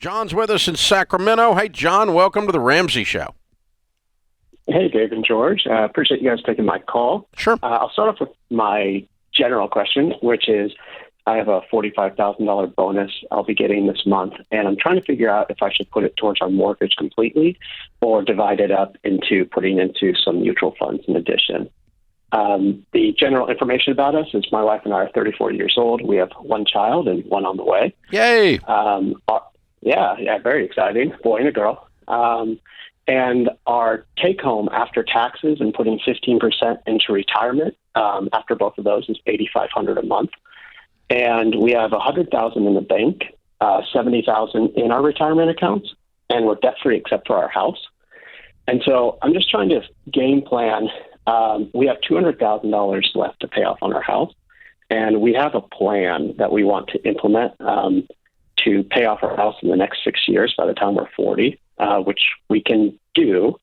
John's with us in Sacramento. Hey, John, welcome to the Ramsey Show. Hey, Dave and George. Appreciate you guys taking my call. Sure. I'll start off with my general question, which is I have a $45,000 bonus I'll be getting this month, and I'm trying to figure out if I should put it towards our mortgage completely or divide it up into putting into some mutual funds in addition. The general information about us is my wife and I are 34 years old. We have one child and one on the way. Yay. Yeah, very exciting. Boy and a girl. And our take home after taxes and putting 15% into retirement after both of those is $8,500 a month. And we have $100,000 in the bank, $70,000 in our retirement accounts, and we're debt free except for our house. And so I'm just trying to game plan. We have $200,000 left to pay off on our house, and we have a plan that we want to implement to pay off our house in the next 6 years by the time we're 40, which we can do.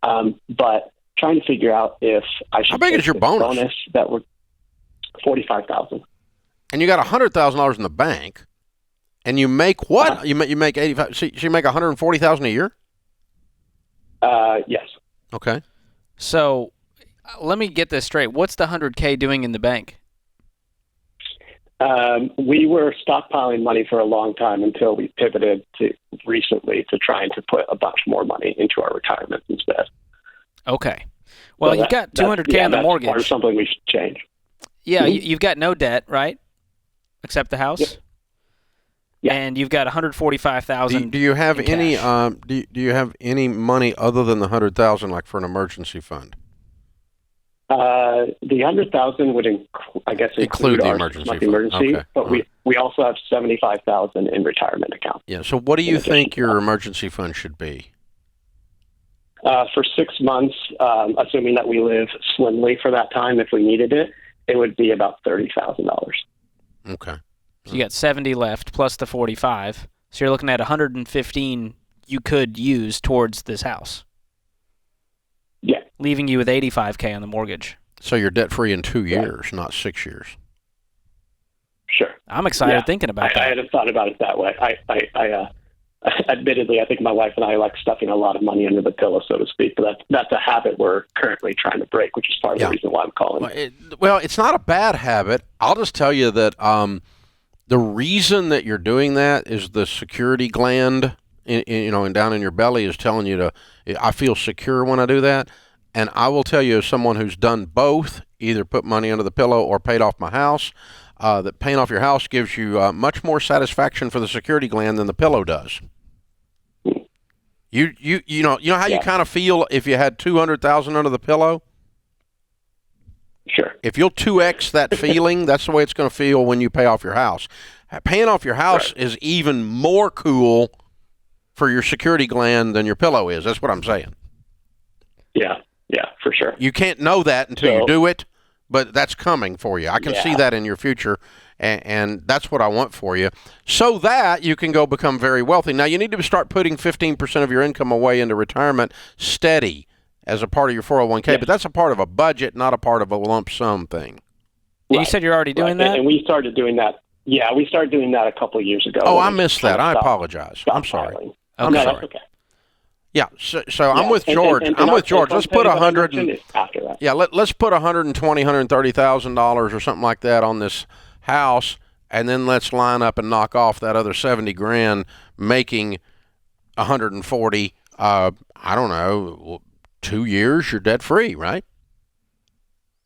But trying to figure out if I should. How big is your bonus? That we're $45,000. And you got $100,000 in the bank, and you make what? You make 85. So you make $140,000 a year. Yes. Okay. So let me get this straight. What's the $100K doing in the bank? We were stockpiling money for a long time until we pivoted to recently to trying to put a bunch more money into our retirement instead. Okay. Well, you've got $200K on the mortgage. That's something we should change. Yeah, you've got no debt, right? Except the house. Yep. Yeah. And you've got $145,000. Do you have any? cash. Do you have any money other than the $100,000, like for an emergency fund? The $100,000 would, include the our emergency fund. emergency, Okay. but we also have $75,000 in retirement accounts. Yeah. So what do you think your emergency fund should be? For 6 months, assuming that we live slimly for that time, if we needed it, it would be about $30,000. Okay. So you got 70 left plus the 45. So you're looking at 115 you could use towards this house. Yeah. Leaving you with $85K on the mortgage. So you're debt free in 2 years, not 6 years. Sure. I'm excited thinking about that. I hadn't thought about it that way. Admittedly, I think my wife and I like stuffing a lot of money under the pillow, so to speak. But that's a habit we're currently trying to break, which is part of the reason why I'm calling. Well, it's not a bad habit. I'll just tell you that the reason that you're doing that is the security gland, and down in your belly is telling you to. I feel secure when I do that, and I will tell you, as someone who's done both, either put money under the pillow or paid off my house, that paying off your house gives you much more satisfaction for the security gland than the pillow does. You know how you kind of feel if you had $200,000 under the pillow? Sure. If you'll 2x that feeling, that's the way it's going to feel when you pay off your house. Paying off your house is even more cool for your security gland than your pillow is. That's what I'm saying. Yeah, for sure. You can't know that until you do it, but that's coming for you. I can see that in your future, and that's what I want for you, so that you can go become very wealthy. Now, you need to start putting 15% of your income away into retirement steady as a part of your 401k, but that's a part of a budget, not a part of a lump sum thing. You said you're already doing that? And we started doing that. Yeah, we started doing that a couple of years ago. Oh, I missed that. I apologize. I'm sorry. Okay. I'm sorry. Okay. Yeah, so I'm with George. I'm with George. Let's put after that. Yeah, let's put $130,000 or something like that on this house, and then let's line up and knock off that other $70,000, making $140,000. I don't know, 2 years you're debt free, right?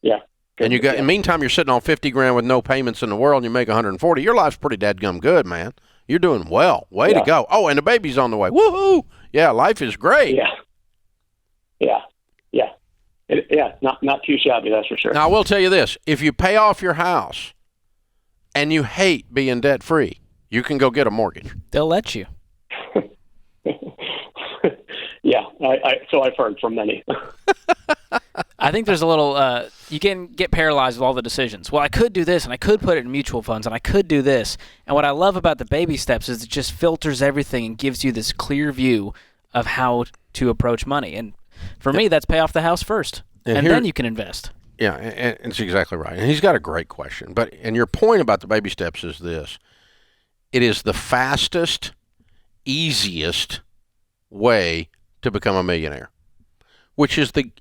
Yeah. And you got. In the meantime, you're sitting on $50,000 with no payments in the world, and you make $140,000. Your life's pretty dadgum good, man. You're doing well. Way to go. Oh, and the baby's on the way. Woohoo! Yeah, life is great. Yeah. Not too shabby, that's for sure. Now, I will tell you this. If you pay off your house and you hate being debt-free, you can go get a mortgage. They'll let you. Yeah, so I've heard from many. I think there's a little, you can get paralyzed with all the decisions. Well, I could do this, and I could put it in mutual funds, and I could do this. And what I love about the baby steps is it just filters everything and gives you this clear view of how to approach money. And for me, that's pay off the house first, and then you can invest. Yeah, and it's exactly right. And he's got a great question. And your point about the baby steps is this. It is the fastest, easiest way to become a millionaire, which is the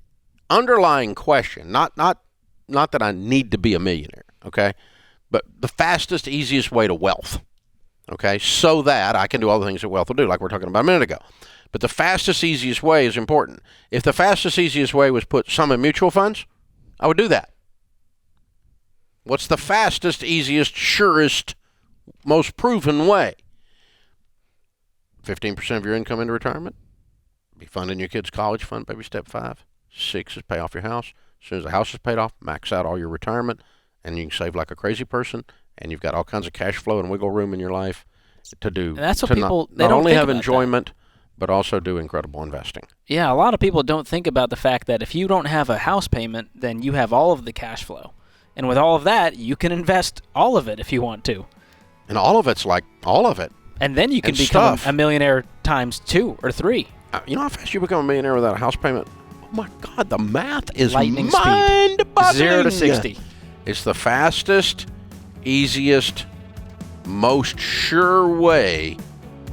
underlying question. Not that I need to be a millionaire, okay? But the fastest, easiest way to wealth, okay? So that I can do all the things that wealth will do, like we were talking about a minute ago. But the fastest, easiest way is important. If the fastest, easiest way was put some in mutual funds, I would do that. What's the fastest, easiest, surest, most proven way? 15% of your income into retirement. Be funding your kids' college fund, baby step 5. 6 is pay off your house. As soon as the house is paid off, max out all your retirement, and you can save like a crazy person, and you've got all kinds of cash flow and wiggle room in your life to do. And that's what to people not don't only think have about enjoyment, but also do incredible investing. Yeah, a lot of people don't think about the fact that if you don't have a house payment, then you have all of the cash flow. And with all of that, you can invest all of it if you want to. And all of it's like all of it. And then you can And become stuff. a millionaire times 2 or 3. You know how fast you become a millionaire without a house payment? Oh my God, the math is Lightning speed. mind-boggling. 0 to 60. It's the fastest, easiest, most sure way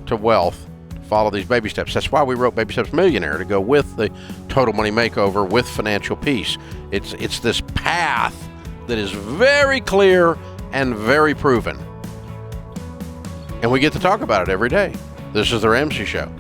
to wealth. Follow these baby steps. That's why we wrote Baby Steps Millionaire, to go with the Total Money Makeover with financial peace. It's this path that is very clear and very proven. And we get to talk about it every day. This is the Ramsey Show.